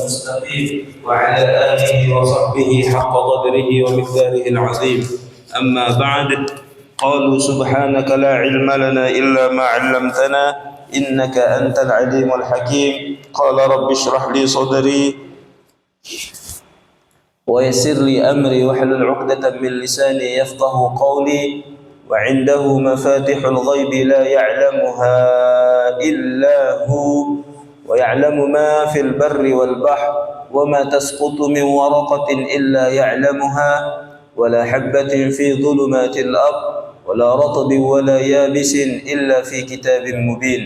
المستقيم وعلى آله وصحبه حق قدره ومقداره العظيم. أما بعد، قالوا سبحانك لا علم لنا إلا ما علمتنا إنك أنت العليم الحكيم. قال رب اشرح لي صدري ويسر لي أمري واحلل عقدة من لساني يفقه قولي. وعنده مفاتح الغيب لا يعلمها إلا هو ويعلم ما في البر والبحر وما تسقط من ورقة إلا يعلمها ولا حبة في ظلمات الأرض ولا رطب ولا يابس إلا في كتاب مبين.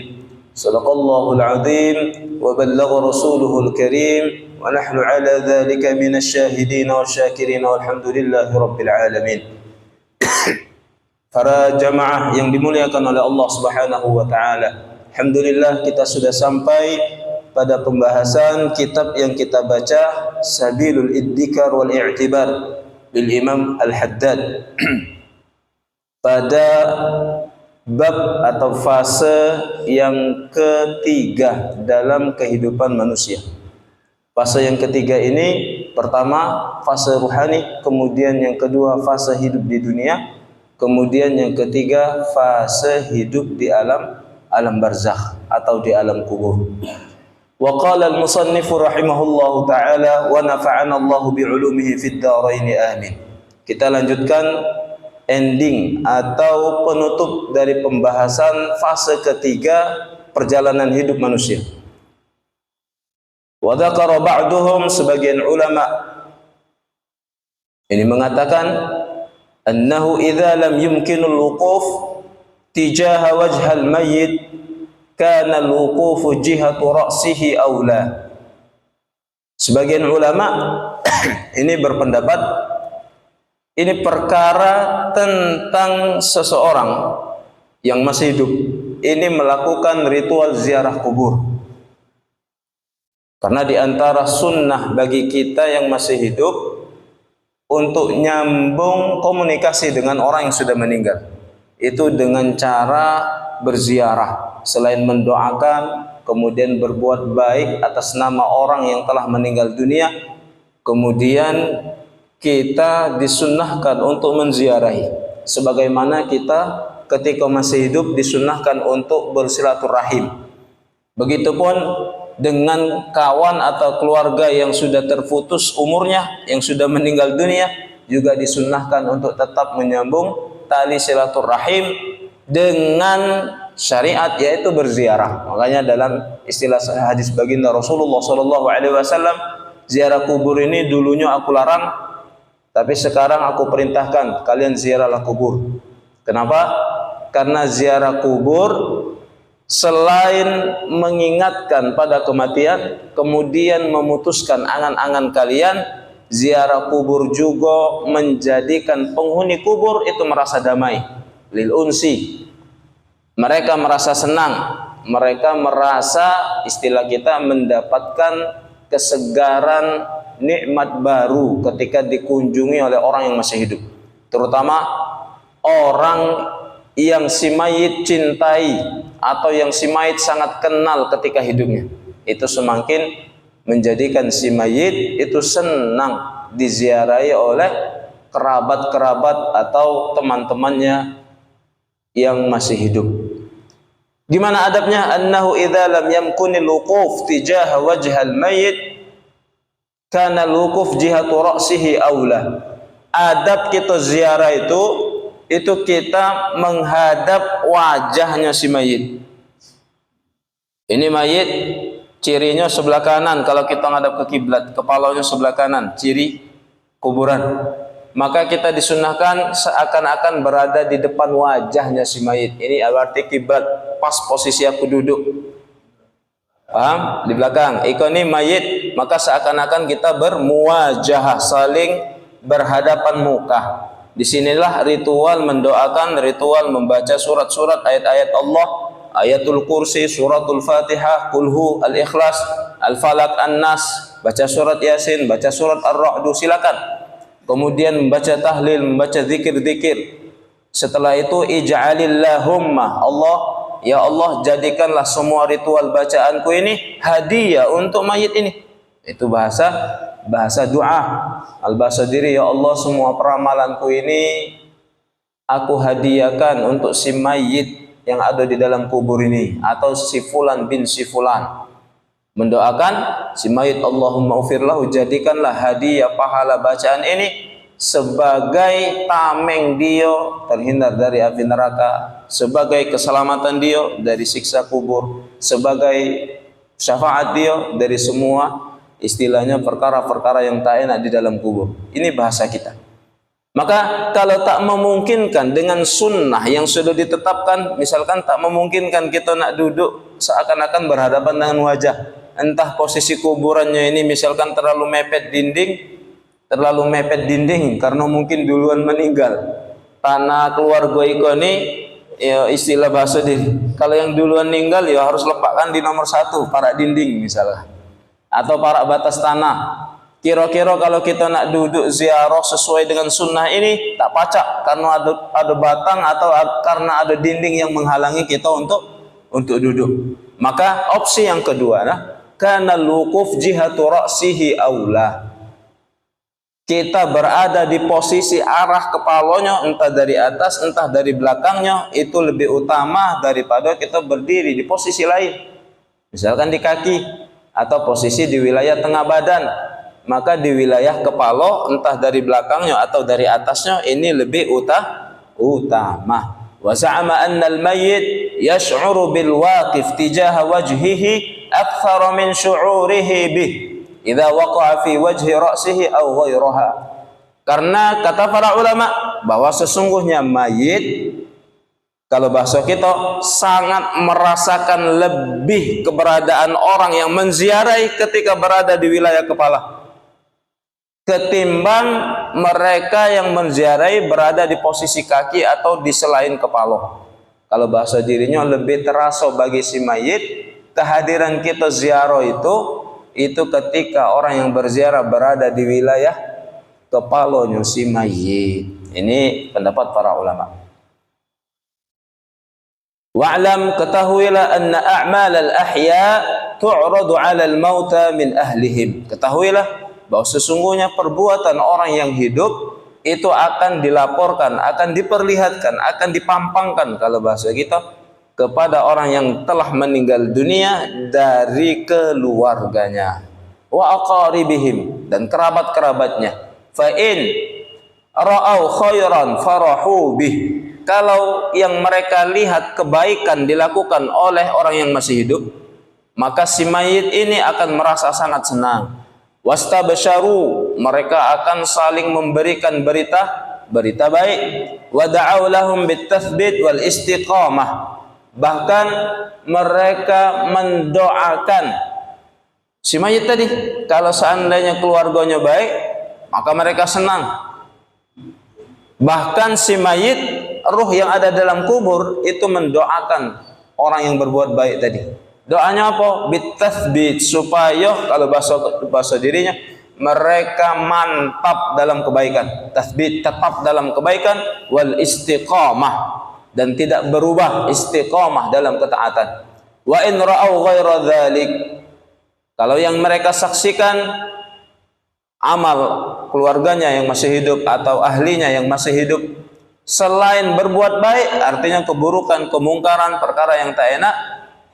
صدق الله العظيم وبلغ رسوله الكريم ونحن على ذلك من الشاهدين والشاكرين والحمد لله رب العالمين. Para jamaah yang dimuliakan oleh Allah Subhanahu wa taala. Alhamdulillah kita sudah sampai pada pembahasan kitab yang kita baca, Sabilul Iddikar wal I'tibar bil Imam Al-Haddad. Pada bab atau fase yang ketiga dalam kehidupan manusia. Fase yang ketiga ini pertama fase ruhani, kemudian yang kedua fase hidup di dunia, kemudian yang ketiga fase hidup di alam barzakh atau di alam kubur. Wa qala al-musannif rahimahullahu taala wa nafa'ana Allah bi 'ulumihi fid dharain amin. Kita lanjutkan ending atau penutup dari pembahasan fase ketiga perjalanan hidup manusia. Wa dzakara ba'duhum, sebagian ulama ini mengatakan annahu idza lam yumkinu al-wuquf tijaha wajhal mayyit kana al-wuqufu jihatu ra'sihi aula. Sebagian ulama ini berpendapat ini perkara tentang seseorang yang masih hidup ini melakukan ritual ziarah kubur. Karena di antara sunnah bagi kita yang masih hidup untuk nyambung komunikasi dengan orang yang sudah meninggal, itu dengan cara berziarah. Selain mendoakan, kemudian berbuat baik atas nama orang yang telah meninggal dunia, kemudian kita disunnahkan untuk menziarahi. Sebagaimana kita ketika masih hidup disunnahkan untuk bersilaturahim. Begitupun dengan kawan atau keluarga yang sudah terputus umurnya, yang sudah meninggal dunia, juga disunnahkan untuk tetap menyambung tali silaturahim dengan syariat, yaitu berziarah. Makanya dalam istilah hadis baginda Rasulullah SAW, ziarah kubur ini dulunya aku larang, tapi sekarang aku perintahkan kalian ziarahlah kubur. Kenapa? Karena ziarah kubur selain mengingatkan pada kematian, kemudian memutuskan angan-angan kalian, ziarah kubur juga menjadikan penghuni kubur itu merasa damai. Lil unsi, mereka merasa senang, mereka merasa, istilah kita, mendapatkan kesegaran nikmat baru ketika dikunjungi oleh orang yang masih hidup. Terutama orang yang si mayit cintai atau yang si mayit sangat kenal ketika hidupnya, itu semakin menjadikan si mayit itu senang diziarahi oleh kerabat-kerabat atau teman-temannya yang masih hidup. Gimana adabnya? Annahu idza lam yamkunil wuquf tijaha wajhal mayyit kana al-wuquf jihatu ra'sihi aula. Adab kita ziarah itu kita menghadap wajahnya si mayit. Ini mayit cirinya sebelah kanan, kalau kita menghadap ke kiblat, kepalanya sebelah kanan, ciri kuburan. Maka kita disunnahkan seakan-akan berada di depan wajahnya si mayit. Ini arti kiblat, pas posisi aku duduk. Paham? Di belakang. Ini mayit, maka seakan-akan kita bermuwajahah, saling berhadapan muka. Disinilah ritual mendoakan, ritual membaca surat-surat ayat-ayat Allah, ayatul kursi, suratul fatihah, kulhu, al-ikhlas, al-falak, an-nas, baca surat yasin, baca surat ar-ra'du, silakan. Kemudian membaca tahlil, membaca zikir-zikir. Setelah itu ij'alillahumma, Allah, ya Allah, jadikanlah semua ritual bacaanku ini hadiah untuk mayit ini. Itu bahasa doa. Al-Basdiri, ya Allah, semua peramalanku ini aku hadiahkan untuk si mayit yang ada di dalam kubur ini, atau si fulan bin si fulan. Mendoakan si mayit, Allahumma ufirlahu, jadikanlah hadiah pahala bacaan ini sebagai tameng dia terhindar dari api neraka, sebagai keselamatan dia dari siksa kubur, sebagai syafaat dia dari semua istilahnya perkara-perkara yang tak enak di dalam kubur. Ini bahasa kita. Maka kalau tak memungkinkan dengan sunnah yang sudah ditetapkan, misalkan tak memungkinkan kita nak duduk seakan-akan berhadapan dengan wajah, entah posisi kuburannya ini misalkan terlalu mepet dinding karena mungkin duluan meninggal. Tanah keluarga ini ya istilah bahasa diri. Kalau yang duluan meninggal ya harus lepaskan di nomor 1 parak dinding misalnya, atau parak batas tanah. Kira-kira kalau kita nak duduk ziarah sesuai dengan sunnah ini tak pacak karena ada batang atau karena ada dinding yang menghalangi kita untuk duduk. Maka opsi yang kedua, kana luquf jihatu ra'sihi aula. Kita berada di posisi arah kepalanya, entah dari atas entah dari belakangnya, itu lebih utama daripada kita berdiri di posisi lain. Misalkan di kaki atau posisi di wilayah tengah badan, maka di wilayah kepala entah dari belakangnya atau dari atasnya ini lebih utama. Wa za'ama anna al-mayyit yash'uru bil waqif tijaha wajhihi akthara min syu'urihi bih idza waqa'a fi wajhi ra'sihi aw ghairaha. Karena kata para ulama bahwa sesungguhnya mayit, kalau bahasa kita, sangat merasakan lebih keberadaan orang yang menziarahi ketika berada di wilayah kepala ketimbang mereka yang menziarahi berada di posisi kaki atau di selain kepala. Kalau bahasa dirinya lebih terasa bagi si mayit kehadiran kita ziarah itu ketika orang yang berziarah berada di wilayah kepalanya si mayit. Ini pendapat para ulama. Wa'lam, ketahuilah anna a'mal al-ahya tu'radu 'ala al-mauta min ahlihim. Ketahuilah bahwa sesungguhnya perbuatan orang yang hidup itu akan dilaporkan, akan diperlihatkan, akan dipampangkan kalau bahasa kita kepada orang yang telah meninggal dunia dari keluarganya, wa aqaribihim, dan kerabat-kerabatnya. Fa in ra'au khairan farahu bih. Kalau yang mereka lihat kebaikan dilakukan oleh orang yang masih hidup, maka si mayit ini akan merasa sangat senang. Wastabsharu, mereka akan saling memberikan berita baik. Wa da'au lahum bitathbit wal istiqamah, bahkan mereka mendoakan si mayit tadi. Kalau seandainya keluarganya baik, maka mereka senang. Bahkan si mayit, ruh yang ada dalam kubur itu mendoakan orang yang berbuat baik tadi. Doanya apa? Bitathbit, supaya kalau bahasa dirinya mereka mantap dalam kebaikan. Tathbit, tetap dalam kebaikan. Wal istiqamah, dan tidak berubah, istiqamah dalam ketaatan. Wa in ra'au ghaira dzalik, kalau yang mereka saksikan amal keluarganya yang masih hidup atau ahlinya yang masih hidup selain berbuat baik, artinya keburukan, kemungkaran, perkara yang tak enak,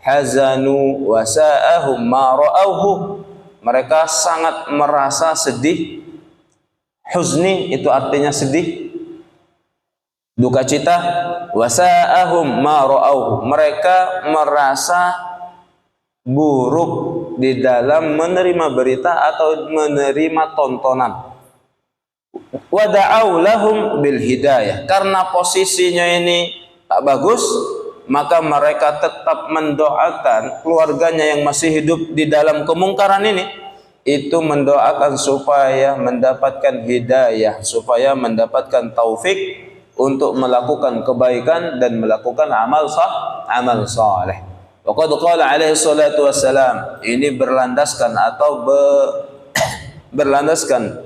hazanu wa sa'ahum ma ra'auhu, mereka sangat merasa sedih. Huzni itu artinya sedih, duka cita. Wa sa'ahum ma ra'auhu, mereka merasa buruk di dalam menerima berita atau menerima tontonan. Wa da'au lahum bil hidayah, karena posisinya ini tak bagus, maka mereka tetap mendoakan keluarganya yang masih hidup di dalam kemungkaran ini, itu mendoakan supaya mendapatkan hidayah, supaya mendapatkan taufik untuk melakukan kebaikan dan melakukan amal saleh. Waqad qala alaihi salatu wassalam, ini berlandaskan atau berlandaskan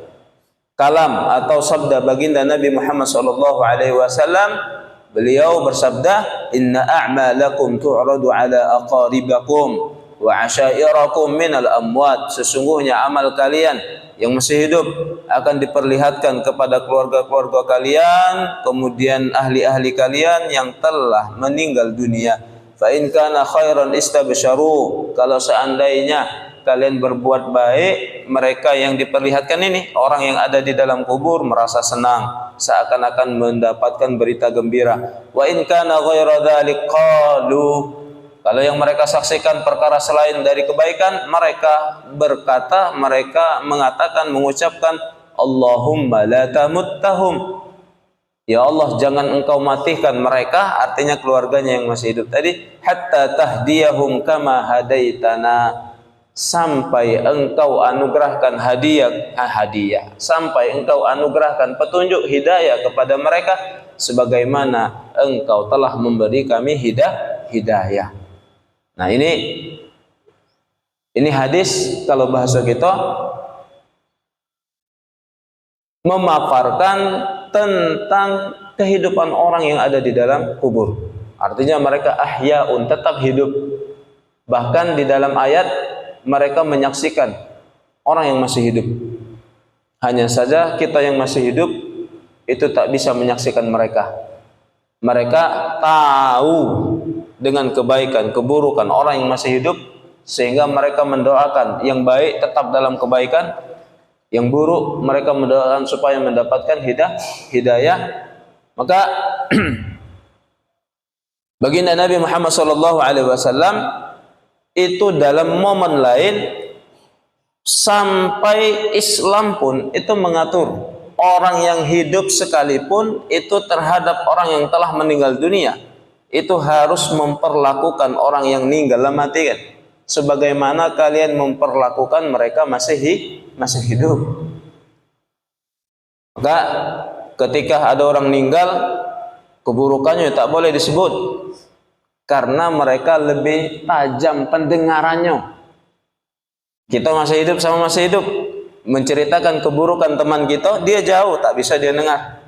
kalam atau sabda baginda Nabi Muhammad sallallahu alaihi wasallam. Beliau bersabda, inna a'malakum tu'radu ala aqaribakum wa asyairakum minal amwat, sesungguhnya amal kalian yang masih hidup akan diperlihatkan kepada keluarga-keluarga kalian, kemudian ahli-ahli kalian yang telah meninggal dunia. Fa in kana khairan istabsyaru, kalau seandainya kalian berbuat baik, mereka yang diperlihatkan ini, orang yang ada di dalam kubur merasa senang, seakan-akan mendapatkan berita gembira. Wa in kana ghaira dzalik qalu, kalau yang mereka saksikan perkara selain dari kebaikan, mereka berkata, mereka mengatakan, mengucapkan, Allahumma la tamuttahum, ya Allah jangan engkau matikan mereka, artinya keluarganya yang masih hidup tadi, hatta tahdiyahum kama hadaitana, sampai engkau anugerahkan hadiah, sampai engkau anugerahkan petunjuk hidayah kepada mereka sebagaimana engkau telah memberi kami hidayah. Nah, ini hadis kalau bahasa kita memaparkan tentang kehidupan orang yang ada di dalam kubur. Artinya mereka ahyaun, tetap hidup. Bahkan di dalam ayat mereka menyaksikan orang yang masih hidup. Hanya saja kita yang masih hidup itu tak bisa menyaksikan mereka. Mereka tahu dengan kebaikan, keburukan orang yang masih hidup, sehingga mereka mendoakan yang baik tetap dalam kebaikan, yang buruk mereka mendoakan supaya mendapatkan hidayah. Maka baginda Nabi Muhammad SAW itu dalam momen lain, sampai Islam pun itu mengatur orang yang hidup sekalipun itu terhadap orang yang telah meninggal dunia itu harus memperlakukan orang yang meninggal mati kan, sebagaimana kalian memperlakukan mereka masih hidup. Maka ketika ada orang meninggal, keburukannya tak boleh disebut, karena mereka lebih tajam pendengarannya. Kita masih hidup sama masih hidup, menceritakan keburukan teman kita, dia jauh, tak bisa dia dengar.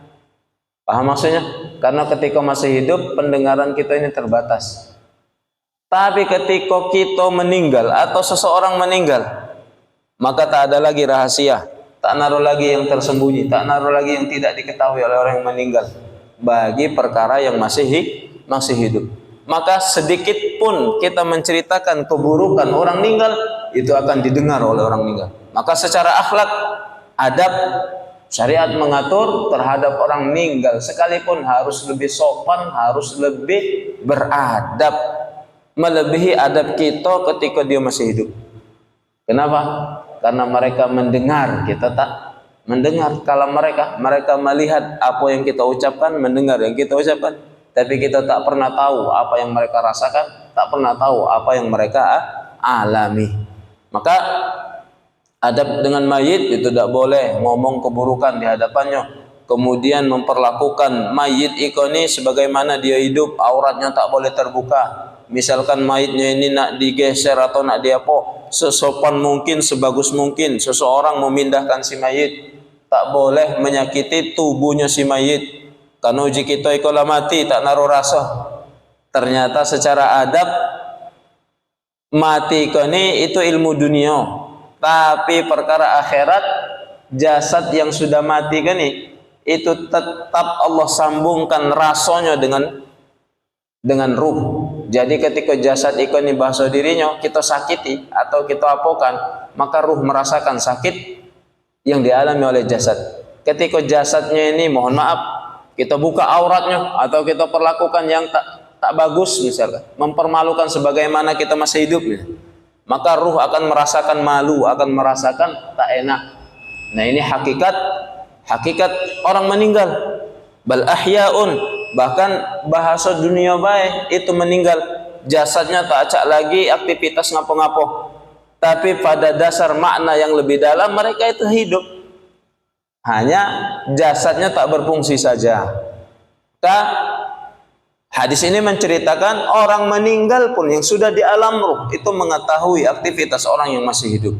Paham maksudnya? Karena ketika masih hidup, pendengaran kita ini terbatas. Tapi ketika kita meninggal atau seseorang meninggal, maka tak ada lagi rahasia, tak naruh lagi yang tersembunyi, tak naruh lagi yang tidak diketahui oleh orang yang meninggal bagi perkara yang masih hidup. Maka sedikit pun kita menceritakan keburukan orang meninggal, itu akan didengar oleh orang meninggal. Maka secara akhlak, adab, syariat mengatur terhadap orang meninggal sekalipun harus lebih sopan, harus lebih beradab, melebihi adab kita ketika dia masih hidup. Kenapa? Karena mereka mendengar, kita tak mendengar. Kalau mereka melihat apa yang kita ucapkan, mendengar yang kita ucapkan, tapi kita tak pernah tahu apa yang mereka rasakan, tak pernah tahu apa yang mereka alami. Maka adab dengan mayit itu tidak boleh ngomong keburukan di hadapannya. Kemudian memperlakukan mayit ikoni sebagaimana dia hidup, auratnya tak boleh terbuka. Misalkan mayitnya ini nak digeser atau nak diapo, sesopan mungkin, sebagus mungkin seseorang memindahkan si mayit, tak boleh menyakiti tubuhnya si mayit. Karena uji kita ikola mati tak naruh rasa. Ternyata secara adab mati ikoni itu ilmu dunia, tapi perkara akhirat, jasad yang sudah mati kan itu tetap Allah sambungkan rasanya dengan ruh. Jadi ketika jasad ikoni bahasa dirinya kita sakiti atau kita apokan, maka ruh merasakan sakit yang dialami oleh jasad. Ketika jasadnya ini mohon maaf kita buka auratnya atau kita perlakukan yang tak bagus, misalkan mempermalukan sebagaimana kita masih hidup, maka ruh akan merasakan malu, akan merasakan tak enak. Nah, ini hakikat orang meninggal. Bal ahyaun, bahkan bahasa dunia baik itu meninggal, jasadnya tak acak lagi aktivitas ngapo-ngapo, tapi pada dasar makna yang lebih dalam mereka itu hidup, hanya jasadnya tak berfungsi saja. Hadis ini menceritakan orang meninggal pun yang sudah di alam ruh itu mengetahui aktivitas orang yang masih hidup.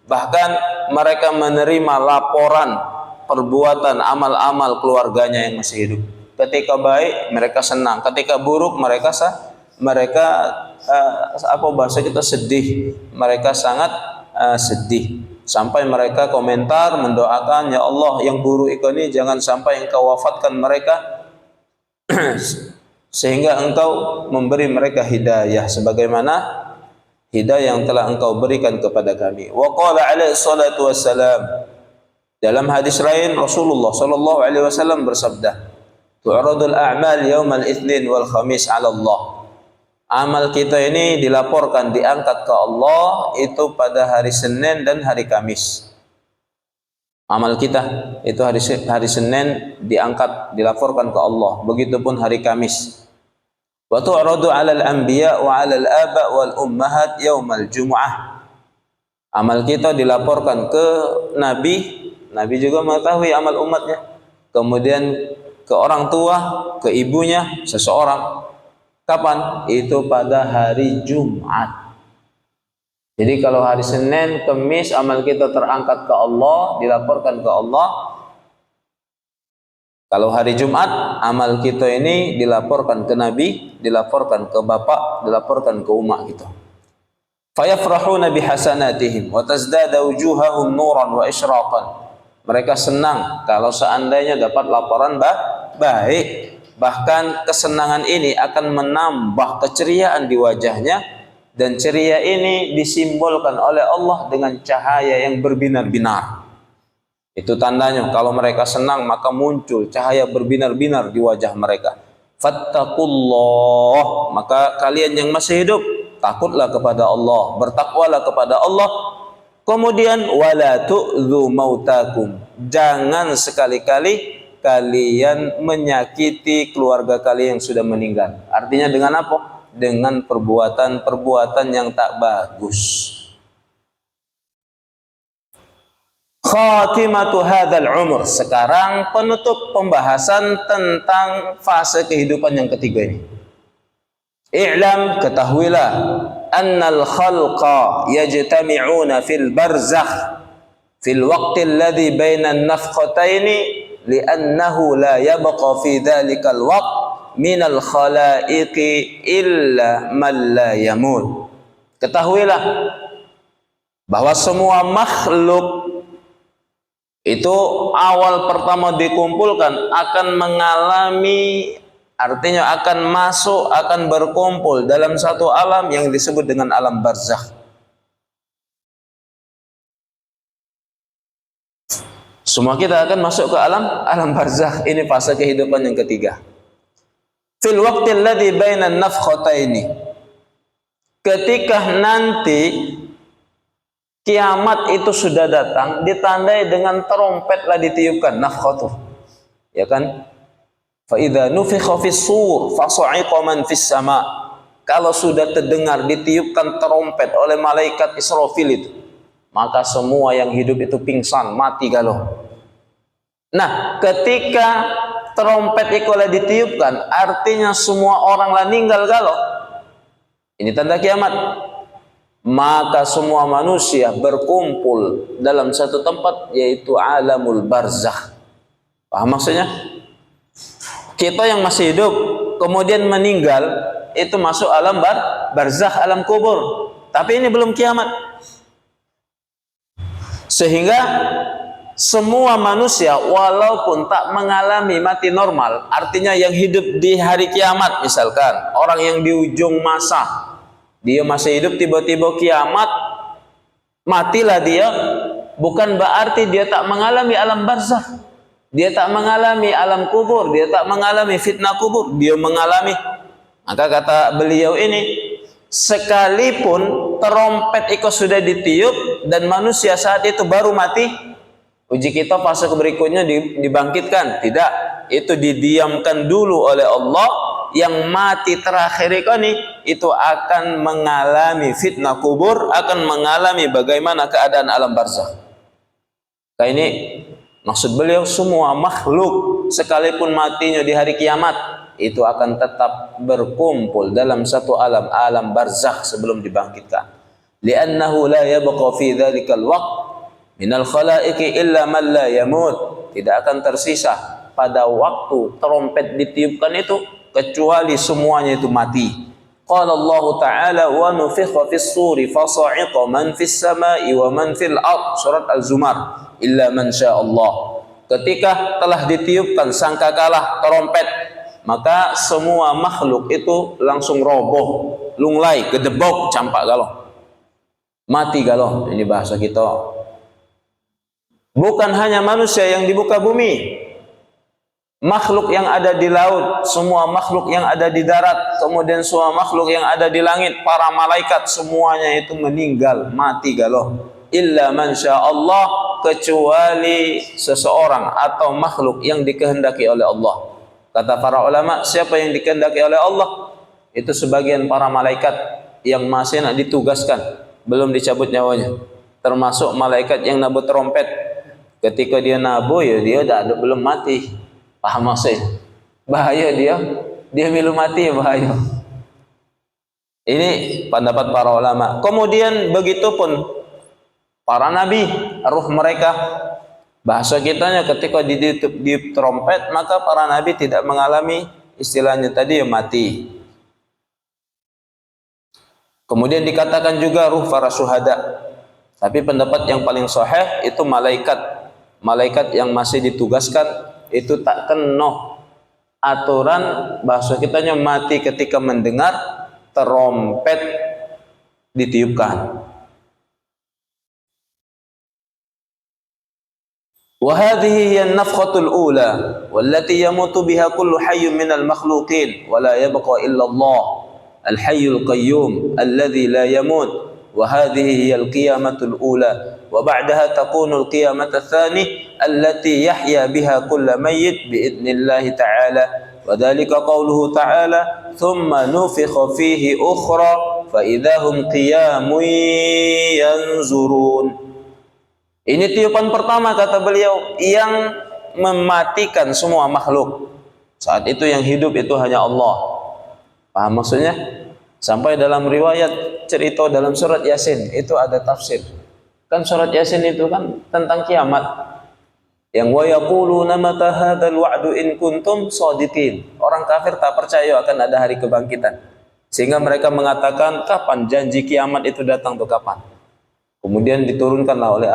Bahkan mereka menerima laporan perbuatan amal-amal keluarganya yang masih hidup. Ketika baik mereka senang, ketika buruk mereka apa bahasa kita, sedih. Mereka sangat sedih. Sampai mereka komentar mendoakan, ya Allah yang buruk ini jangan sampai engkau wafatkan mereka sehingga engkau memberi mereka hidayah sebagaimana hidayah yang telah engkau berikan kepada kami. Wa qala alaihi salatu wassalam, dalam hadis lain Rasulullah sallallahu alaihi wasallam bersabda, tu'radul a'mal yaumal itsnin wal khamis 'ala Allah. Amal kita ini dilaporkan, diangkat ke Allah itu pada hari Senin dan hari Kamis. Amal kita itu hari Senin diangkat, dilaporkan ke Allah. Begitupun hari Kamis. Wa tu'radu 'alal anbiya wa 'alal aba wal ummahat yaumal jumu'ah. Amal kita dilaporkan ke Nabi. Nabi juga mengetahui amal umatnya. Kemudian ke orang tua, ke ibunya seseorang. Kapan? Itu pada hari Jumat. Jadi kalau hari Senin, Kamis amal kita terangkat ke Allah, dilaporkan ke Allah. Kalau hari Jumat amal kita ini dilaporkan ke Nabi, dilaporkan ke bapak, dilaporkan ke umat kita. Fayafrahuna bihasanatihim wa tazdada wujuhahum nuran wa isyraqan. Mereka senang kalau seandainya dapat laporan baik. Bahkan kesenangan ini akan menambah keceriaan di wajahnya, dan ceria ini disimbolkan oleh Allah dengan cahaya yang berbinar-binar. Itu tandanya kalau mereka senang maka muncul cahaya berbinar-binar di wajah mereka. Fattaqullah, maka kalian yang masih hidup takutlah kepada Allah, bertakwalah kepada Allah. Kemudian wala tu'dzu mautakum, jangan sekali-kali kalian menyakiti keluarga kalian yang sudah meninggal. Artinya dengan apa? Dengan perbuatan-perbuatan yang tak bagus. Khatimatu hadzal umur. Sekarang penutup pembahasan tentang fase kehidupan yang ketiga ini. I'lam, ketahuilah, annal khalqa yajtami'una fil barzakh fil waqti alladhi bainan nafkhataini li'annahu la yabqa fi dhalikal waqt minal khalaiqi illa man la yamut. Ketahuilah bahwa semua makhluk itu awal pertama dikumpulkan akan mengalami, artinya akan masuk, akan berkumpul dalam satu alam yang disebut dengan alam barzakh. Semua kita akan masuk ke alam barzakh. Ini fase kehidupan yang ketiga. Fil waqtil ladzi bainan nafkhataini. Ketika nanti kiamat itu sudah datang, ditandai dengan trompetlah ditiupkan, nafkhatuh. Ya kan? Fa idza nufikha fis sur fa sa'iqa man fis sama. Kalau sudah terdengar ditiupkan trompet oleh malaikat Israfil itu, maka semua yang hidup itu pingsan, mati galau. Nah, ketika trompet itu ditiupkan, artinya semua orang lah meninggal galau. Ini tanda kiamat. Maka semua manusia berkumpul dalam satu tempat, yaitu alamul barzakh. Paham maksudnya? Kita yang masih hidup kemudian meninggal itu masuk alam barzakh, alam kubur. Tapi ini belum kiamat. Sehingga semua manusia walaupun tak mengalami mati normal, artinya yang hidup di hari kiamat, misalkan orang yang di ujung masa, dia masih hidup, tiba-tiba kiamat, matilah dia, bukan berarti dia tak mengalami alam barzakh, dia tak mengalami alam kubur, dia tak mengalami fitnah kubur, dia mengalami. Maka kata beliau ini, sekalipun trompet itu sudah ditiup dan manusia saat itu baru mati, uji kita fase berikutnya dibangkitkan. Tidak, itu didiamkan dulu oleh Allah. Yang mati terakhir ini itu akan mengalami fitnah kubur, akan mengalami bagaimana keadaan alam barzakh. Nah, ini maksud beliau, semua makhluk sekalipun matinya di hari kiamat itu akan tetap berkumpul dalam satu alam barzakh sebelum dibangkitkan. Li'annahu la yabqa fi dhalikal waqt minal khalaiqi illa man la yamut. Tidak akan tersisa pada waktu trompet ditiupkan itu kecuali semuanya itu mati. Qala Allah Ta'ala wa nufikha fis suri fasa'iqa man fis sama'i wa man fil ard. Surat Al-Zumar. Illa man syaa Allah. Ketika telah ditiupkan sangkakala trompet, maka semua makhluk itu langsung roboh, lunglai, gedebok, campak galo. Mati galo. Ini bahasa kita. Bukan hanya manusia yang di muka bumi, makhluk yang ada di laut, semua makhluk yang ada di darat, kemudian semua makhluk yang ada di langit, para malaikat semuanya itu meninggal, mati galo. Illa man syaa Allah, kecuali seseorang atau makhluk yang dikehendaki oleh Allah. Kata para ulama, siapa yang dikehendaki oleh Allah? Itu sebagian para malaikat yang masih nak ditugaskan, belum dicabut nyawanya. Termasuk malaikat yang nabuh trompet. Ketika dia nabuh, ya dia belum mati. Paham maksudnya? Bahaya dia belum mati, bahaya. Ini pendapat para ulama. Kemudian begitu pun para nabi, ruh mereka, bahasa kitanya ketika di trompet, maka para nabi tidak mengalami istilahnya tadi yang mati. Kemudian dikatakan juga ruh para syuhada. Tapi pendapat yang paling sahih itu malaikat yang masih ditugaskan itu tak kena aturan, bahasa kitanya mati ketika mendengar trompet ditiupkan. وهذه هي النفخة الأولى والتي يموت بها كل حي من المخلوقين ولا يبقى إلا الله الحي القيوم الذي لا يموت وهذه هي القيامة الأولى وبعدها تكون القيامة الثانية التي يحيا بها كل ميت بإذن الله تعالى وذلك قوله تعالى ثم نفخ فيه أخرى فإذا هم قيام ينظرون. Ini tiupan pertama, kata beliau, yang mematikan semua makhluk. Saat itu yang hidup itu hanya Allah. Paham maksudnya? Sampai dalam riwayat cerita dalam surat Yasin itu ada tafsir. Kan surat Yasin itu kan tentang kiamat. Yang wa yaquluna mata hadzal wa'du in kuntum shadiqin. Orang kafir tak percaya akan ada hari kebangkitan. Sehingga mereka mengatakan, kapan janji kiamat itu datang tuh, kapan? Kemudian diturunkanlah oleh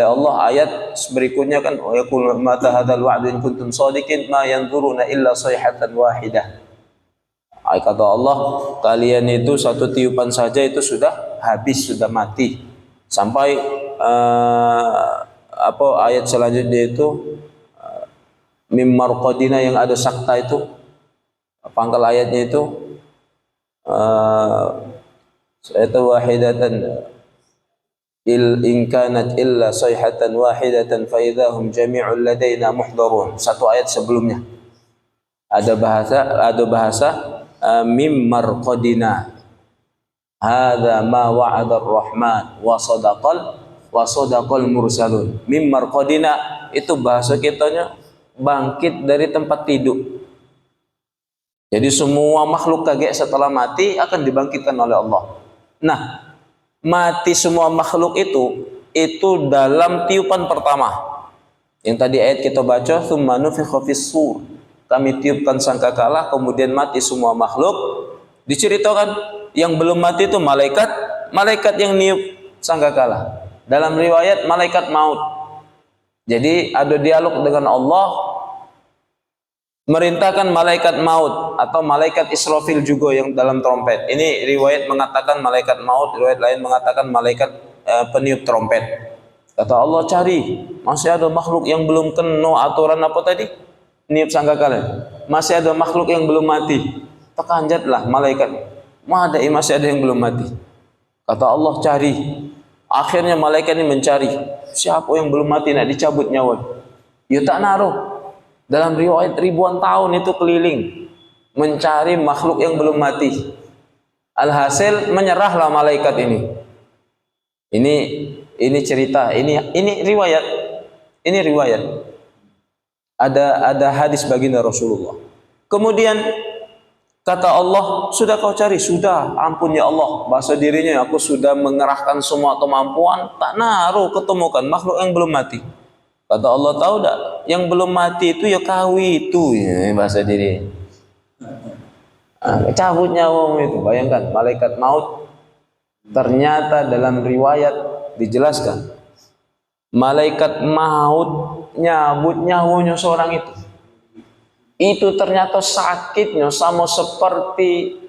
Allah ayat berikutnya kan, wa yaqulu mata hadzal wa'du in kuntum shadiqin ma yanzuruna illa sayhatan wahidah. Kata Allah, kalian itu satu tiupan saja itu sudah habis, sudah mati. Sampai ayat selanjutnya itu mim marqadina, yang ada sakta itu, pangkal ayatnya itu sayhatan wahidatan in kanat illa sayhatan wahidatan fa idahum jami'un ladaina muhdharun. Satu ayat sebelumnya ada bahasa mim marqadina hadza ma wa'ada ar-rahman wa sadaqal mursalun. Mim marqadina itu bahasa kitanya bangkit dari tempat tidur. Jadi semua makhluk kaget setelah mati akan dibangkitkan oleh Allah. Nah, mati semua makhluk itu dalam tiupan pertama. Yang tadi ayat kita baca, tsumma nufikha fis sur. Kami tiupkan sangkakala, kemudian mati semua makhluk. Diceritakan yang belum mati itu malaikat yang niup sangkakala. Dalam riwayat malaikat maut. Jadi ada dialog dengan Allah, merintahkan malaikat maut atau malaikat Israfil juga yang dalam trompet. Ini riwayat mengatakan malaikat maut, riwayat lain mengatakan malaikat peniup trompet. Kata Allah, cari, masih ada makhluk yang belum kena aturan apa tadi? Niup sangkakala. Masih ada makhluk yang belum mati. Tekanjatlah malaikat. Masih ada yang belum mati. Kata Allah, cari. Akhirnya malaikat ini mencari. Siapa yang belum mati nak dicabut nyawa? Ya tak naruh. Dalam riwayat ribuan tahun itu keliling mencari makhluk yang belum mati. Alhasil menyerahlah malaikat ini. Ini cerita, ini riwayat. Ini riwayat. Ada hadis baginda Rasulullah. Kemudian kata Allah, sudah kau cari? Sudah, ampun ya Allah. Bahasa dirinya, aku sudah mengerahkan semua kemampuan, tak naruh ketemukan makhluk yang belum mati. Kata Allah, tahu tak? Yang belum mati itu ya kau itu, ya, bahasa diri. Cabut nyawamu itu, bayangkan malaikat maut. Ternyata dalam riwayat dijelaskan malaikat maut nyabut nyawanya seorang itu ternyata sakitnya sama seperti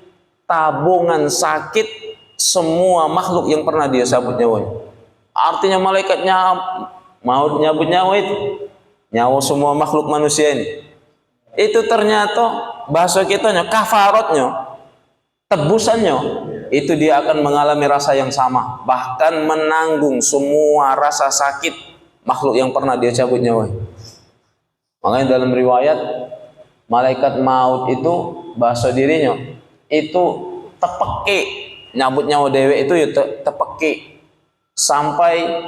tabungan sakit semua makhluk yang pernah dia cabut nyawanya. Artinya malaikatnya maut nyabut nyawa itu, nyawa semua makhluk manusia ini, itu ternyata bahasa kitanya kafaratnya, tebusannya itu dia akan mengalami rasa yang sama, bahkan menanggung semua rasa sakit makhluk yang pernah dia cabut nyawa. Makanya dalam riwayat malaikat maut itu bahasa dirinya itu tepeki nyabut nyawa dewe itu ya tepeki, sampai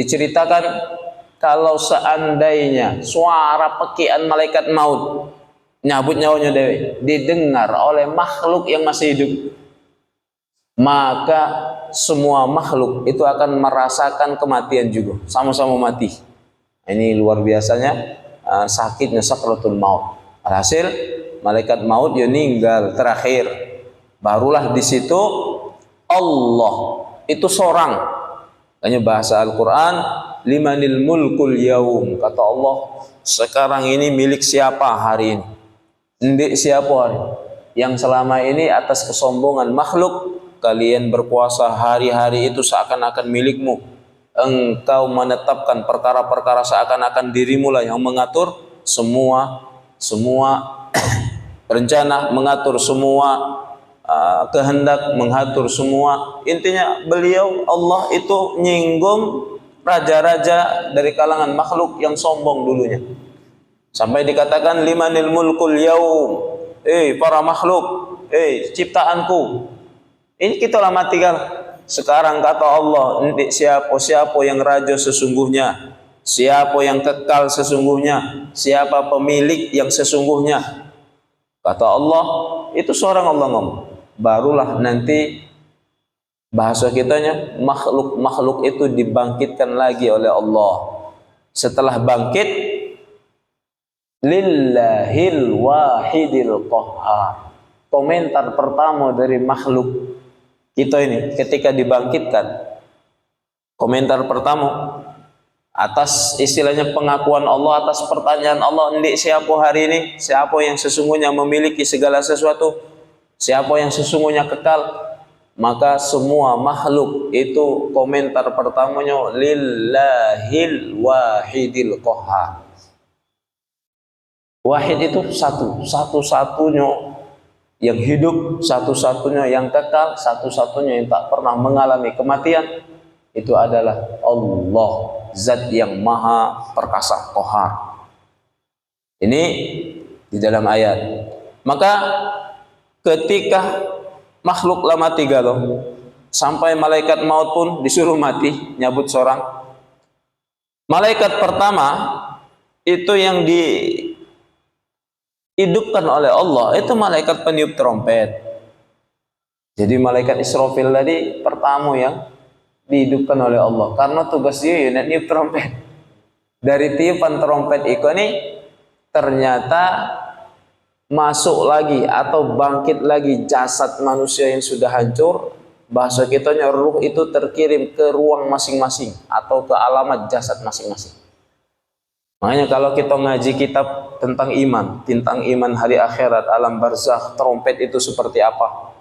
diceritakan kalau seandainya suara pekian malaikat maut nyabut nyawanya dewe didengar oleh makhluk yang masih hidup, maka semua makhluk itu akan merasakan kematian juga, sama-sama mati. Ini luar biasanya sakitnya sakratul maut. Alhasil malaikat maut ya meninggal terakhir. Barulah di situ Allah itu seorang. Hanya bahasa Al-Quran, limanil mulkul yaum, kata Allah, sekarang ini milik siapa hari ini? Ndik siapa hari? Yang selama ini atas kesombongan makhluk kalian berpuasa hari-hari itu seakan-akan milikmu. Engkau menetapkan perkara-perkara seakan-akan dirimu lah yang mengatur semua rencana, mengatur semua kehendak, mengatur semua. Intinya beliau Allah itu nyinggung raja-raja dari kalangan makhluk yang sombong dulunya. Sampai dikatakan limanil mulkul yaum, para makhluk, ciptaanku. Ini kita lama tinggal. Sekarang kata Allah, siapa yang raja sesungguhnya, siapa yang kekal sesungguhnya, siapa pemilik yang sesungguhnya. Kata Allah, itu seorang Allah ngomong. Barulah nanti bahasa kitanya makhluk-makhluk itu dibangkitkan lagi oleh Allah. Setelah bangkit, lillahil wahidil qahhar. Komentar pertama dari makhluk kita ini ketika dibangkitkan, komentar pertama atas istilahnya pengakuan Allah, atas pertanyaan Allah, ndik siapa hari ini, siapa yang sesungguhnya memiliki segala sesuatu, siapa yang sesungguhnya kekal, maka semua makhluk itu komentar pertamanya lillahil wahidil qahhar. Wahid itu satu-satunya yang hidup, satu-satunya yang kekal, satu-satunya yang tak pernah mengalami kematian, itu adalah Allah, zat yang maha perkasa, qahar. Ini di dalam ayat. Maka ketika makhluk lama tiga loh, sampai malaikat maut pun disuruh mati, nyabut seorang. Malaikat pertama itu yang dihidupkan oleh Allah itu malaikat peniup trompet. Jadi malaikat Israfil tadi pertama yang dihidupkan oleh Allah karena tugas dia ya niup trompet. Dari tiupan trompet ini ternyata masuk lagi atau bangkit lagi jasad manusia yang sudah hancur. Bahasa kitanya ruh itu terkirim ke ruang masing-masing atau ke alamat jasad masing-masing. Makanya kalau kita ngaji kitab tentang iman hari akhirat, alam barzakh, trompet itu seperti apa,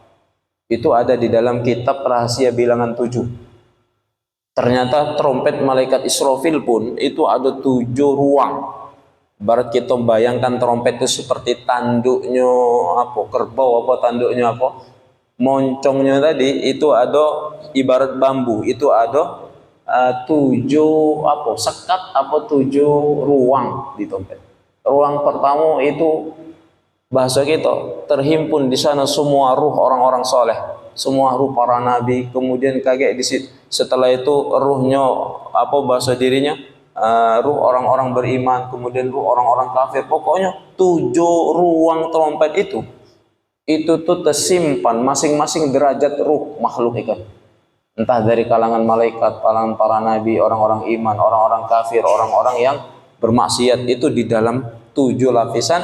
itu ada di dalam kitab Rahasia Bilangan 7. Ternyata trompet malaikat Israfil pun itu ada 7 ruang. Barat kita bayangkan trompet itu seperti tanduknya apa, kerbau apa, tanduknya apa, moncongnya tadi itu ada ibarat bambu, itu ada 7 apa, sekat apa 7 ruang di trompet. Ruang pertama itu bahasa kita terhimpun di sana semua ruh orang-orang soleh, semua ruh para nabi. Kemudian kaget di situ, setelah itu ruhnya apa bahasa dirinya, ruh orang-orang beriman, kemudian ruh orang-orang kafir. Pokoknya 7 ruang trompet itu tuh tersimpan masing-masing derajat ruh makhluk itu. Entah dari kalangan malaikat, kalangan para nabi, orang-orang iman, orang-orang kafir, orang-orang yang bermaksiat, itu di dalam 7 lapisan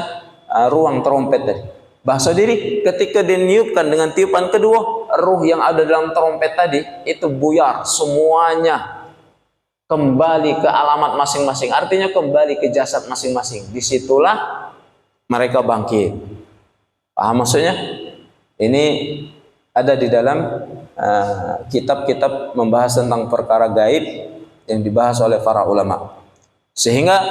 ruang trompet tadi. Bahasa diri ketika diniupkan dengan tiupan kedua, ruh yang ada dalam trompet tadi itu buyar semuanya, kembali ke alamat masing-masing, artinya kembali ke jasad masing-masing. Disitulah mereka bangkit. Paham maksudnya? Ini ada di dalam kitab-kitab membahas tentang perkara gaib yang dibahas oleh para ulama. Sehingga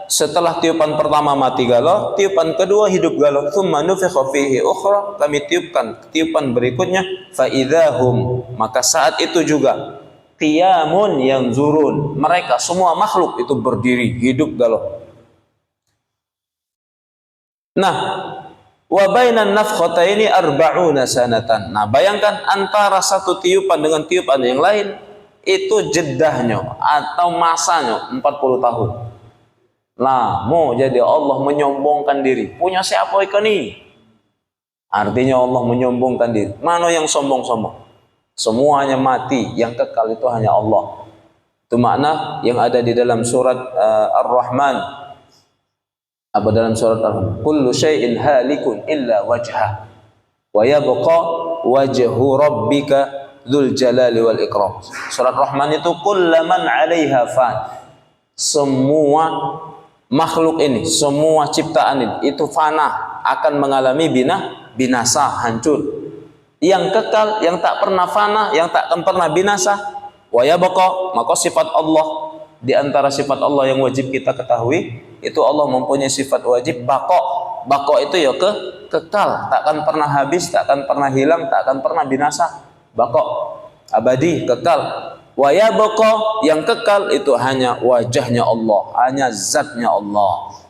setelah tiupan pertama mati galau, tiupan kedua hidup galau, tsumma nufikha fihi ukhra, kami tiupkan tiupan berikutnya, fa idzahum, maka saat itu juga qiyamun yanzurun, mereka semua makhluk itu berdiri hidup galau. Nah, wa bainan nafkhataini arba'una sanatan. Nah, bayangkan antara satu tiupan dengan tiupan yang lain itu jedahnya atau masanya 40 tahun. Nah, mau jadi Allah menyombongkan diri. Punya siapa ikan ini? Artinya Allah menyombongkan diri. Mana yang sombong-sombong? Semuanya mati, yang kekal itu hanya Allah. Itu makna yang ada di dalam surat Ar-Rahman. Apa dalam surat Ar-Rahman? Kullu syai'in halikun illa wajhah wa yabqa wajhu rabbika dzul jalali wal ikram. Surat Rahman itu kullaman 'alaiha fan. Semua makhluk ini, semua ciptaan ini itu fana, akan mengalami binasa, hancur. Yang kekal, yang tak pernah fana, yang tak akan pernah binasa, wa yabqa, maka sifat Allah di antara sifat Allah yang wajib kita ketahui, itu Allah mempunyai sifat wajib baqa. Baqa itu ya kekal, tak akan pernah habis, tak akan pernah hilang, tak akan pernah binasa. Baqa, abadi, kekal. Wa yabqa, yang kekal itu hanya wajahnya Allah, hanya zatnya Allah.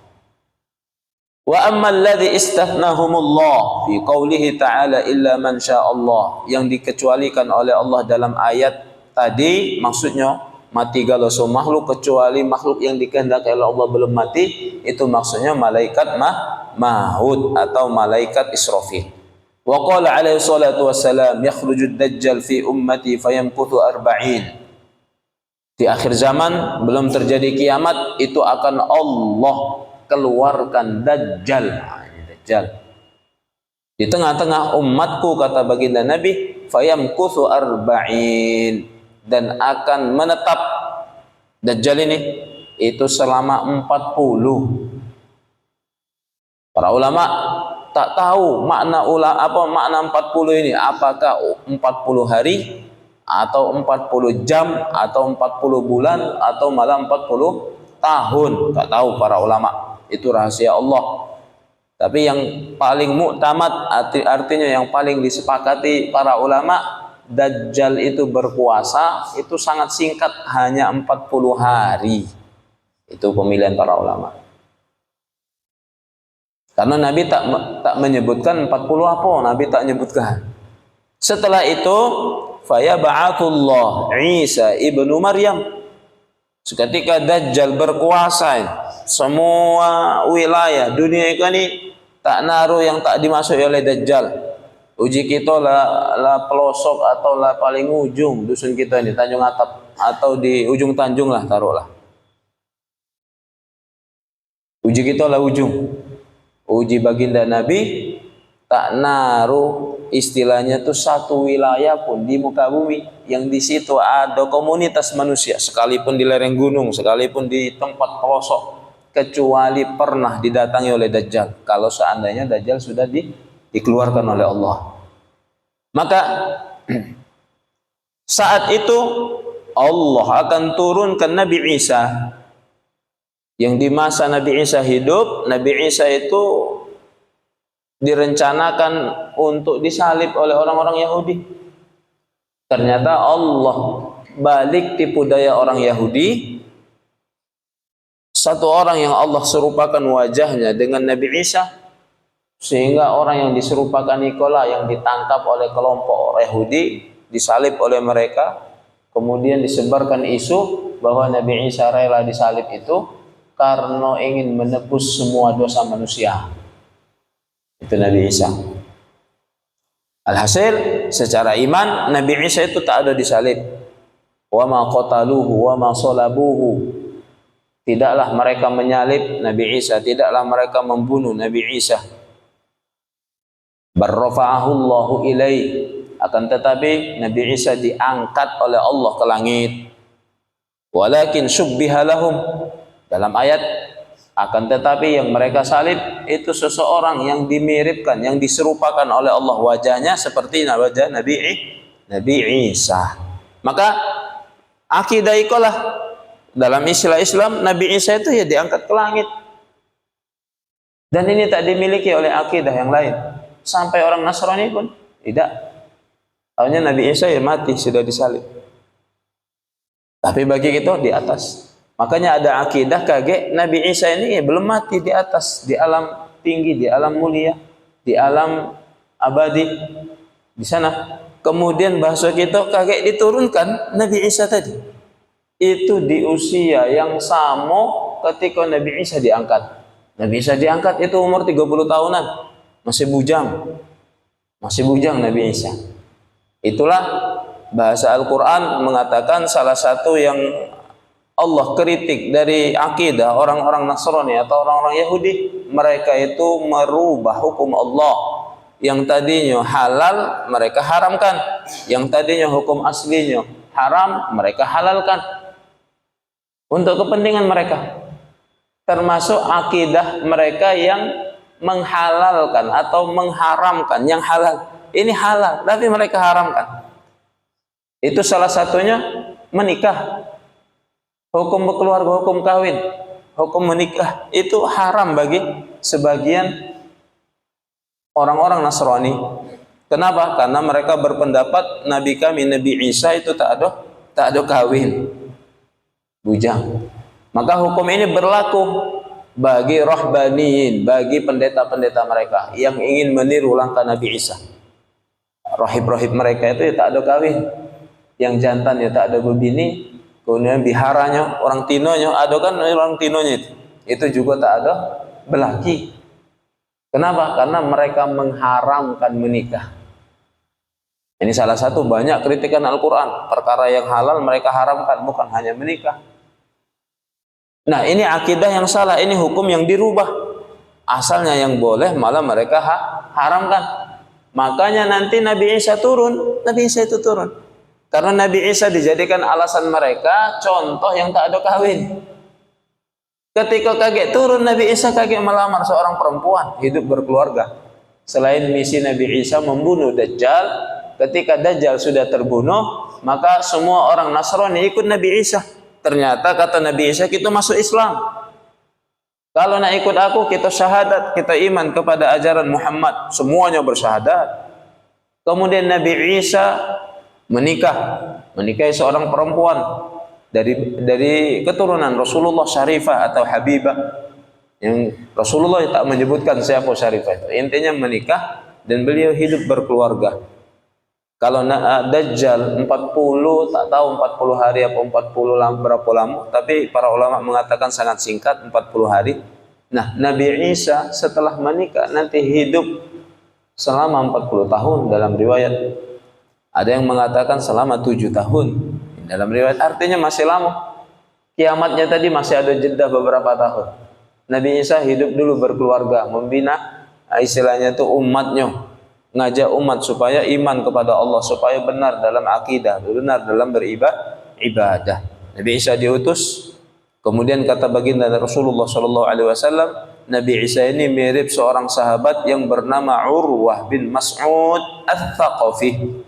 Wa ammal ladzi istathnahumullah fi qoulihi ta'ala illa man sya'allah, yang dikecualikan oleh Allah dalam ayat tadi, maksudnya mati galau semua makhluk kecuali makhluk yang dikehendaki oleh Allah belum mati, itu maksudnya malaikat maut atau malaikat Israfil. Wa qala alaihi salatu wassalam yakhrujud dajjal fi ummati fayamkuthu 40. Di akhir zaman belum terjadi kiamat itu akan Allah keluarkan Dajjal. Dajjal di tengah-tengah umatku, kata baginda Nabi, fayamkuthu 40, dan akan menetap Dajjal ini itu selama 40. Para ulama tak tahu makna makna 40 ini, apakah 40 hari atau 40 jam atau 40 bulan atau malah 40 tahun, tak tahu para ulama. Itu rahasia Allah. Tapi yang paling muktamad, artinya yang paling disepakati para ulama, Dajjal itu berkuasa itu sangat singkat, hanya 40 hari. Itu pemilihan para ulama. Karena Nabi tak menyebutkan 40 apa, Nabi tak menyebutkan. Setelah itu fayab'atullah Isa ibnu Maryam. Seketika Dajjal berkuasa, semua wilayah dunia ini tak naruh yang tak dimasuki oleh Dajjal. Uji kita lah pelosok atau lah paling ujung dusun kita ini, Tanjung Atap, atau di ujung Tanjung lah taruhlah. Uji kita lah ujung. Uji baginda Nabi tak naruh istilahnya tuh satu wilayah pun di muka bumi yang di situ ada komunitas manusia, sekalipun di lereng gunung, sekalipun di tempat pelosok, kecuali pernah didatangi oleh Dajjal. Kalau seandainya Dajjal sudah dikeluarkan oleh Allah, maka saat itu Allah akan turunkan Nabi Isa, yang di masa Nabi Isa hidup. Nabi Isa itu direncanakan untuk disalib oleh orang-orang Yahudi. Ternyata Allah balik tipu daya orang Yahudi. Satu orang yang Allah serupakan wajahnya dengan Nabi Isa, sehingga orang yang diserupakan Nikola yang ditangkap oleh kelompok Yahudi, disalib oleh mereka. Kemudian disebarkan isu bahwa Nabi Isa rela disalib itu karena ingin menebus semua dosa manusia. Itu Nabi Isa. Alhasil secara iman Nabi Isa itu tak ada disalib. Wa ma qataluhu wa ma salabuhu. Tidaklah mereka menyalib Nabi Isa, tidaklah mereka membunuh Nabi Isa. Barrafa'ahu Allahu ilaih. Akan tetapi Nabi Isa diangkat oleh Allah ke langit. Walakin syubbiha lahum. Dalam ayat, akan tetapi yang mereka salib itu seseorang yang dimiripkan, yang diserupakan oleh Allah wajahnya seperti wajah Nabi Isa. Maka akidah ikolah dalam istilah Islam, Nabi Isa itu ya diangkat ke langit. Dan ini tak dimiliki oleh akidah yang lain. Sampai orang Nasrani pun tidak. Tahunya Nabi Isa ya mati, sudah disalib. Tapi bagi kita di atas. Makanya ada akidah kaget Nabi Isa ini ya belum mati di atas, di alam tinggi, di alam mulia, di alam abadi di sana. Kemudian bahasa kita kaget diturunkan Nabi Isa tadi. Itu di usia yang sama ketika Nabi Isa diangkat. Nabi Isa diangkat itu umur 30 tahunan. Masih bujang. Masih bujang Nabi Isa. Itulah bahasa Al-Quran mengatakan salah satu yang Allah kritik dari akidah orang-orang Nasrani atau orang-orang Yahudi, mereka itu merubah hukum Allah. Yang tadinya halal mereka haramkan, yang tadinya hukum aslinya haram mereka halalkan untuk kepentingan mereka. Termasuk akidah mereka yang menghalalkan atau mengharamkan yang halal. Ini halal tapi mereka haramkan. Itu salah satunya menikah. Hukum berkeluarga, hukum kawin, hukum menikah itu haram bagi sebagian orang-orang Nasrani. Kenapa? Karena mereka berpendapat Nabi kami Nabi Isa itu tak ada kawin, bujang. Maka hukum ini berlaku bagi rahbaniyin, bagi pendeta-pendeta mereka yang ingin meniru langkah Nabi Isa. Rahib-rahib mereka itu ya tak ada kawin, yang jantan ya tak ada berbini. Kemudian biharanya, orang tinonya, ada kan orang tinonya itu juga tak ada belaki. Kenapa? Karena mereka mengharamkan menikah. Ini salah satu banyak kritikan Al-Quran. Perkara yang halal mereka haramkan, bukan hanya menikah. Nah ini akidah yang salah, ini hukum yang dirubah. Asalnya yang boleh malah mereka haramkan. Makanya nanti Nabi Isa turun, Nabi Isa itu turun. Karena Nabi Isa dijadikan alasan mereka contoh yang tak ada kawin. Ketika kaget turun Nabi Isa kaget melamar seorang perempuan hidup berkeluarga. Selain misi Nabi Isa membunuh Dajjal, ketika Dajjal sudah terbunuh, maka semua orang Nasrani ikut Nabi Isa. Ternyata kata Nabi Isa kita masuk Islam. Kalau nak ikut aku kita syahadat, kita iman kepada ajaran Muhammad, semuanya bersyahadat. Kemudian Nabi Isa menikahi seorang perempuan dari keturunan Rasulullah Syarifah atau Habibah, yang Rasulullah tak menyebutkan siapa Syarifah itu. Intinya menikah dan beliau hidup berkeluarga. Kalau Dajjal 40, tak tahu 40 hari atau 40 berapa lama, tapi para ulama mengatakan sangat singkat, 40 hari. Nah, Nabi Isa setelah menikah nanti hidup selama 40 tahun dalam riwayat. Ada yang mengatakan selama 7 tahun dalam riwayat, artinya masih lama. Kiamatnya tadi masih ada jeda beberapa tahun. Nabi Isa hidup dulu berkeluarga, membina istilahnya itu umatnya, ngajak umat supaya iman kepada Allah, supaya benar dalam akidah, benar dalam beribadah. Nabi Isa diutus, kemudian kata baginda Rasulullah SAW, Nabi Isa ini mirip seorang sahabat yang bernama Urwah bin Mas'ud Ats-Tsaqafi.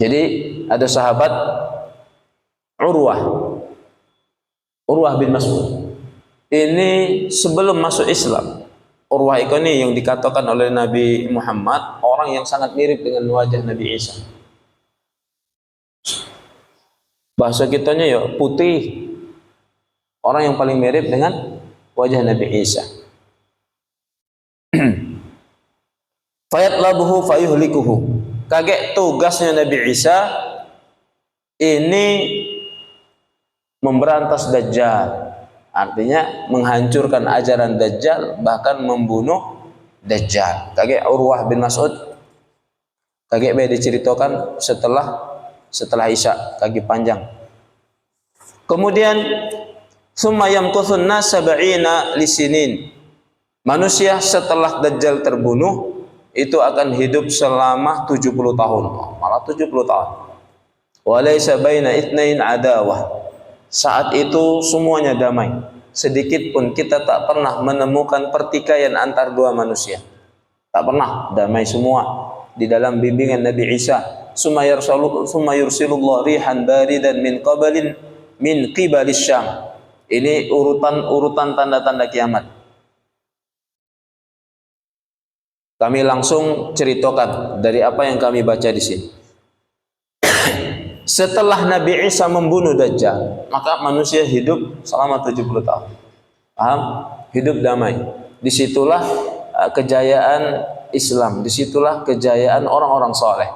Jadi ada sahabat Urwah bin Mas'ud. Ini sebelum masuk Islam. Urwah ini yang dikatakan oleh Nabi Muhammad orang yang sangat mirip dengan wajah Nabi Isa. Bahasa kitanya ya putih. Orang yang paling mirip dengan wajah Nabi Isa. Fayatlabuhu fayuhlikuhu. Kaget tugasnya Nabi Isa ini memberantas Dajjal, artinya menghancurkan ajaran Dajjal, bahkan membunuh Dajjal. Kaget Urwah bin Mas'ud, kaget diceritakan setelah Isya, kaget panjang. Kemudian summa yamkuthun nas sab'ina lisinin. Manusia setelah Dajjal terbunuh itu akan hidup selama 70 tahun. Malah 70 tahun. Walaysa baina itsnain adawah. Saat itu semuanya damai. Sedikit pun kita tak pernah menemukan pertikaian antar dua manusia. Tak pernah, damai semua di dalam bimbingan Nabi Isa. Summa yursilullah rihan baridan min qibalis Syam. Ini urutan tanda-tanda kiamat. Kami langsung ceritakan dari apa yang kami baca di sini. Setelah Nabi Isa membunuh Dajjal, maka manusia hidup selama 70 tahun. Paham? Hidup damai. Disitulah kejayaan Islam, disitulah kejayaan orang-orang soleh.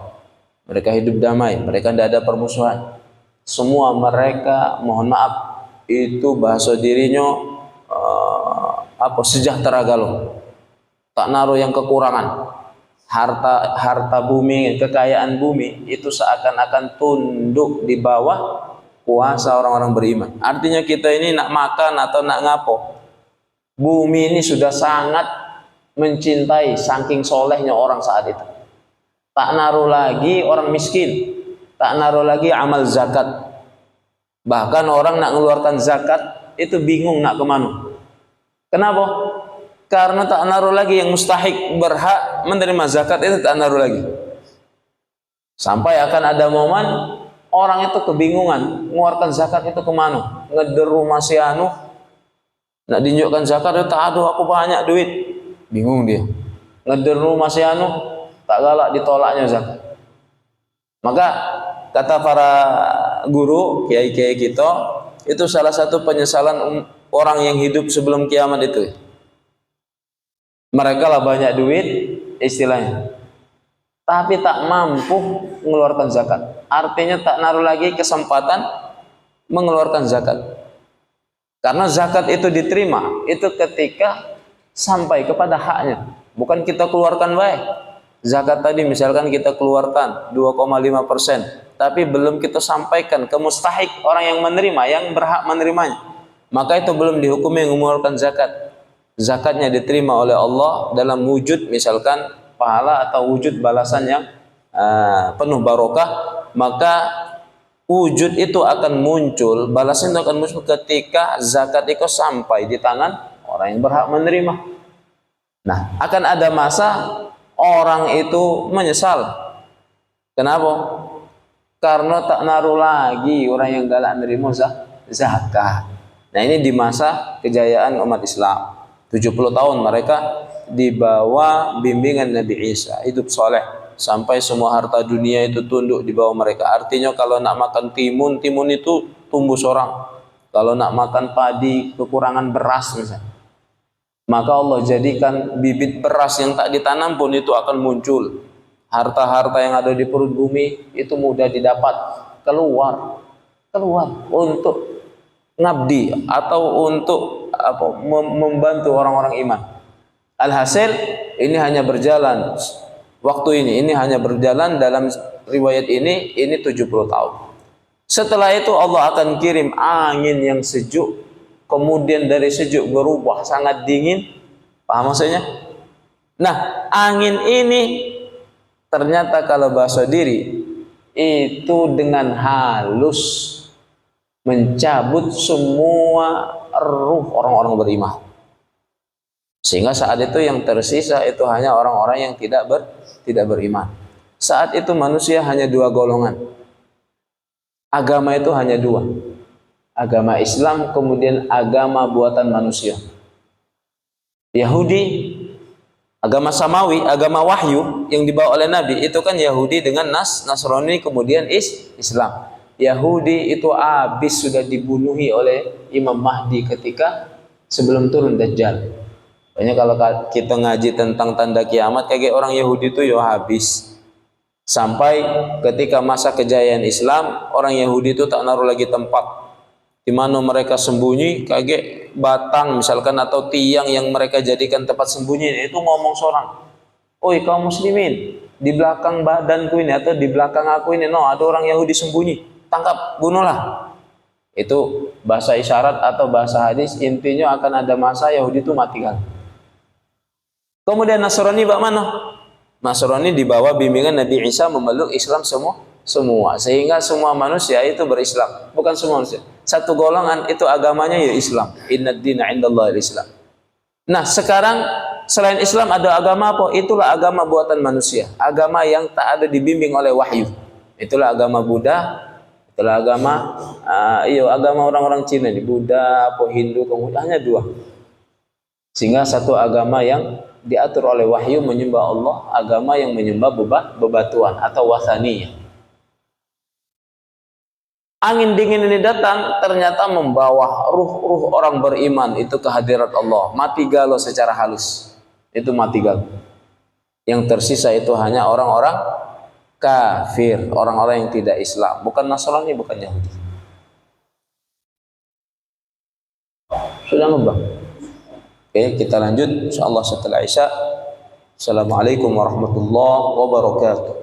Mereka hidup damai, mereka tidak ada permusuhan. Semua mereka, mohon maaf, itu bahasa dirinya sejahtera galuh. Tak naruh yang kekurangan. Harta bumi, kekayaan bumi itu seakan-akan tunduk di bawah kuasa orang-orang beriman. Artinya kita ini nak makan atau nak ngapo, bumi ini sudah sangat mencintai saking solehnya orang saat itu. Tak naruh lagi orang miskin, tak naruh lagi amal zakat. Bahkan orang nak mengeluarkan zakat itu bingung nak kemana. Kenapa? Karena tak naruh lagi yang mustahik berhak menerima zakat itu, tak naruh lagi. Sampai akan ada momen orang itu kebingungan mengeluarkan zakat itu kemana. Ngederu masih anu, nak ditunjukkan zakat itu tak aduh aku banyak duit, bingung dia. Ngederu masih anu, tak galak ditolaknya zakat. Maka kata para guru, kiai-kiai kita, itu salah satu penyesalan orang yang hidup sebelum kiamat itu. Mereka lah banyak duit istilahnya, tapi tak mampu mengeluarkan zakat. Artinya tak naruh lagi kesempatan mengeluarkan zakat. Karena zakat itu diterima itu ketika sampai kepada haknya, bukan kita keluarkan baik. Zakat tadi misalkan kita keluarkan 2,5%, tapi belum kita sampaikan ke mustahik orang yang menerima, yang berhak menerimanya, maka itu belum dihukumi mengeluarkan zakat. Zakatnya diterima oleh Allah dalam wujud misalkan pahala atau wujud balasan yang penuh barokah, maka wujud itu akan muncul, balasan itu akan muncul ketika zakat itu sampai di tangan orang yang berhak menerima. Nah, akan ada masa orang itu menyesal. Kenapa? Karena tak naruh lagi orang yang galak menerima zakat. Nah, ini di masa kejayaan umat Islam. 70 tahun mereka di bawah bimbingan Nabi Isa, hidup soleh sampai semua harta dunia itu tunduk di bawah mereka. Artinya kalau nak makan timun itu tumbuh seorang. Kalau nak makan padi kekurangan beras misalnya, maka Allah jadikan bibit beras yang tak ditanam pun itu akan muncul. Harta-harta yang ada di perut bumi itu mudah didapat, keluar untuk ngabdi atau untuk membantu orang-orang iman. Alhasil ini hanya berjalan waktu ini hanya berjalan dalam riwayat ini 70 tahun. Setelah itu Allah akan kirim angin yang sejuk, kemudian dari sejuk berubah sangat dingin. Paham maksudnya? Nah, angin ini ternyata kalau bahasa diri itu dengan halus mencabut semua ruh orang-orang beriman. Sehingga saat itu yang tersisa itu hanya orang-orang yang tidak beriman. Saat itu manusia hanya dua golongan. Agama itu hanya dua. Agama Islam, kemudian agama buatan manusia. Yahudi, agama samawi, agama wahyu yang dibawa oleh Nabi, itu kan Yahudi dengan Nasrani, kemudian Islam. Yahudi itu habis sudah dibunuhi oleh Imam Mahdi ketika sebelum turun Dajjal. Banyak kalau kita ngaji tentang tanda kiamat, kayak orang Yahudi itu ya habis. Sampai ketika masa kejayaan Islam, orang Yahudi itu tak naruh lagi tempat di mana mereka sembunyi, kayak batang misalkan atau tiang yang mereka jadikan tempat sembunyi. Itu ngomong seorang, "Oi kaum muslimin, di belakang badanku ini atau di belakang aku ini, ada orang Yahudi sembunyi. Tangkap, bunuhlah." Itu bahasa isyarat atau bahasa hadis, intinya akan ada masa Yahudi itu mati kan. Kemudian Nasrani bak mana? Nasrani di bawah bimbingan Nabi Isa memeluk Islam semua, sehingga semua manusia itu berislam. Bukan semua manusia, satu golongan itu agamanya ya Islam. Innad dina indallahi Islam. Nah, sekarang selain Islam ada agama apa? Itulah agama buatan manusia, agama yang tak ada dibimbing oleh wahyu. Itulah agama Buddha, itulah agama agama orang-orang Cina di Buddha, apa Hindu, kemudian hanya dua. Sehingga satu agama yang diatur oleh wahyu menyembah Allah, agama yang menyembah bebatuan atau wasaniyah. Angin dingin ini datang ternyata membawa ruh-ruh orang beriman itu ke hadirat Allah. Mati galau secara halus. Itu mati galau. Yang tersisa itu hanya orang-orang kafir, orang-orang yang tidak Islam, bukan Nasrani, bukan Yahudi. Sudah ngebang. Oke, kita lanjut insyaallah setelah Isya. Assalamualaikum warahmatullahi wabarakatuh.